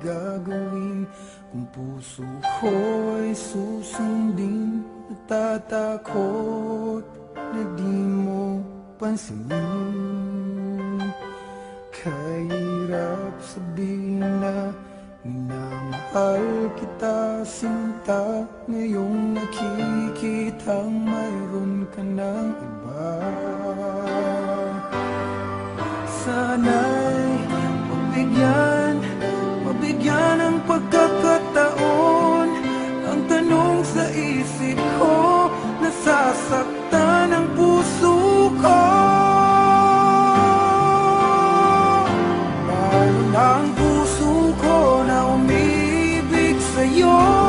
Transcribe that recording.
gagawin kung puso ko'y susundin? Natatakot na di mo pansinin. Kahirap sabihin na minamahal kita, sinta. Ngayong nakikitang mayroon ka ng iba. Sana'y mabigyan ng pagkakataon. Ang tanong sa isip ko, nasasaktan ang puso ko. Lalo na ang puso ko na umibig sa'yo.